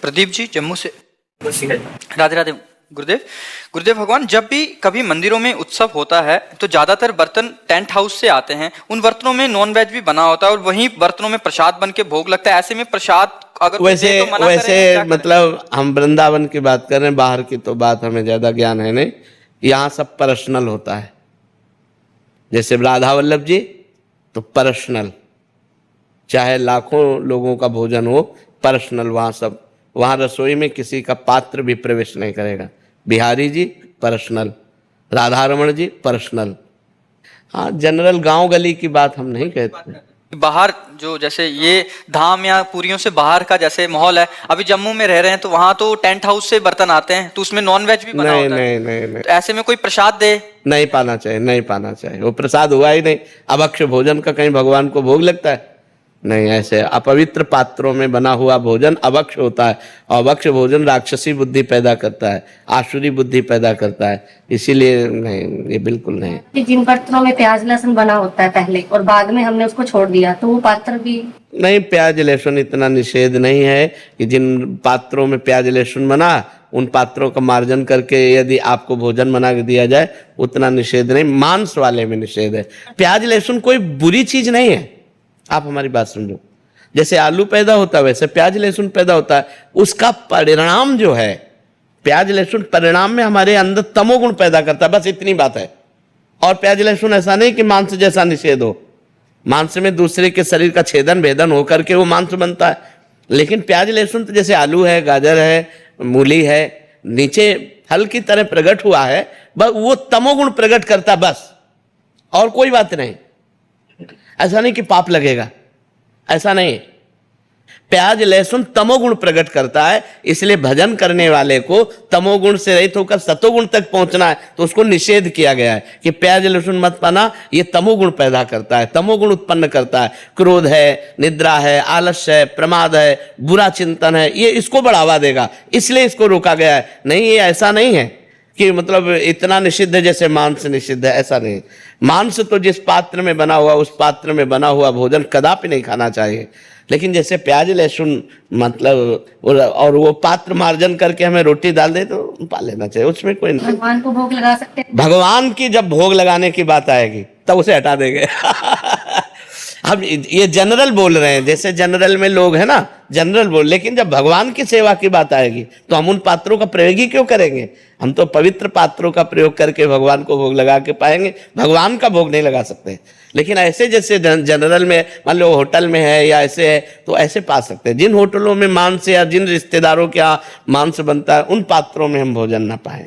प्रदीप जी जम्मू से। राधे राधे गुरुदेव। गुरुदेव भगवान, जब भी कभी मंदिरों में उत्सव होता है तो ज्यादातर बर्तन टेंट हाउस से आते हैं। उन बर्तनों में नॉन वेज भी बना होता है और वहीं बर्तनों में प्रसाद बन के भोग लगता है। ऐसे में प्रसाद अगर वैसे तो मना वैसे करें, मतलब हम वृंदावन की बात कर रहे हैं, बाहर की तो बात हमें ज्यादा ज्ञान है नहीं। यहाँ सब पर्सनल होता है। जैसे राधा वल्लभ जी तो पर्सनल, चाहे लाखों लोगों का भोजन हो, पर्सनल वहाँ सब। वहाँ रसोई में किसी का पात्र भी प्रवेश नहीं करेगा। बिहारी जी पर्सनल, राधा रमण जी पर्सनल। हाँ, जनरल गांव गली की बात हम नहीं कहते। बाहर जो जैसे ये धाम या पुरियों से बाहर का जैसे माहौल है, अभी जम्मू में रह रहे हैं तो वहां तो टेंट हाउस से बर्तन आते हैं तो उसमें नॉन वेज भी बना नहीं होता है। नहीं नहीं नहीं, तो ऐसे में कोई प्रसाद दे, नहीं पाना चाहिए, नहीं पाना चाहिए। वो प्रसाद हुआ ही नहीं। अभक्ष्य भोजन का कहीं भगवान को भोग लगता है? नहीं। ऐसे अपवित्र पात्रों में बना हुआ भोजन अभक्ष्य होता है। और अभक्ष्य भोजन राक्षसी बुद्धि पैदा करता है, आसुरी बुद्धि पैदा करता है। इसीलिए नहीं, ये बिल्कुल नहीं। जिन बर्तनों में प्याज लहसुन बना होता है पहले और बाद में हमने उसको छोड़ दिया तो वो पात्र भी नहीं, प्याज लहसुन इतना निषेध नहीं है कि जिन पात्रों में प्याज लहसुन बना उन पात्रों का मार्जन करके यदि आपको भोजन बना के दिया जाए, उतना निषेध नहीं। मांस वाले में निषेध है। प्याज लहसुन कोई बुरी चीज नहीं है। आप हमारी बात समझो। जैसे आलू पैदा होता है वैसे प्याज लहसुन पैदा होता है। उसका परिणाम जो है, प्याज लहसुन परिणाम में हमारे अंदर तमोगुण पैदा करता है, बस इतनी बात है। और प्याज लहसुन ऐसा नहीं कि मांस जैसा निषेध हो। मांस में दूसरे के शरीर का छेदन भेदन होकर के वो मांस बनता है। लेकिन प्याज लहसुन तो जैसे आलू है, गाजर है, मूली है, नीचे फल की तरह प्रकट हुआ है, बस वो तमोगुण प्रकट करता, बस और कोई बात नहीं। ऐसा नहीं कि पाप लगेगा, ऐसा नहीं। प्याज लहसुन तमोगुण प्रकट करता है, इसलिए भजन करने वाले को तमोगुण से रहित होकर सतोगुण तक पहुंचना है, तो उसको निषेध किया गया है कि प्याज लहसुन मत पाना, ये तमोगुण पैदा करता है, तमोगुण उत्पन्न करता है। क्रोध है, निद्रा है, आलस्य है, प्रमाद है, बुरा चिंतन है, ये इसको बढ़ावा देगा, इसलिए इसको रोका गया है। नहीं, ये ऐसा नहीं है कि मतलब इतना निषिद्ध है जैसे मांस निषिद्ध है, ऐसा नहीं। मांस तो जिस पात्र में बना हुआ, उस पात्र में बना हुआ भोजन कदापि नहीं खाना चाहिए। लेकिन जैसे प्याज लहसुन मतलब और वो पात्र मार्जन करके हमें रोटी डाल दे तो पा लेना चाहिए, उसमें कोई नहीं। भगवान को भोग लगा सकते हैं। भगवान की जब भोग लगाने की बात आएगी तब उसे हटा देंगे। हम ये जनरल बोल रहे हैं, जैसे जनरल में लोग हैं ना, जनरल बोल। लेकिन जब भगवान की सेवा की बात आएगी तो हम उन पात्रों का प्रयोग ही क्यों करेंगे? हम तो पवित्र पात्रों का प्रयोग करके भगवान को भोग लगा के पाएंगे, भगवान का भोग नहीं लगा सकते। लेकिन ऐसे जैसे जनरल में मान लो होटल में है या ऐसे है तो ऐसे पा सकते हैं। जिन होटलों में मांस या जिन रिश्तेदारों के यहाँ मांस बनता है उन पात्रों में हम भोजन ना पाएं।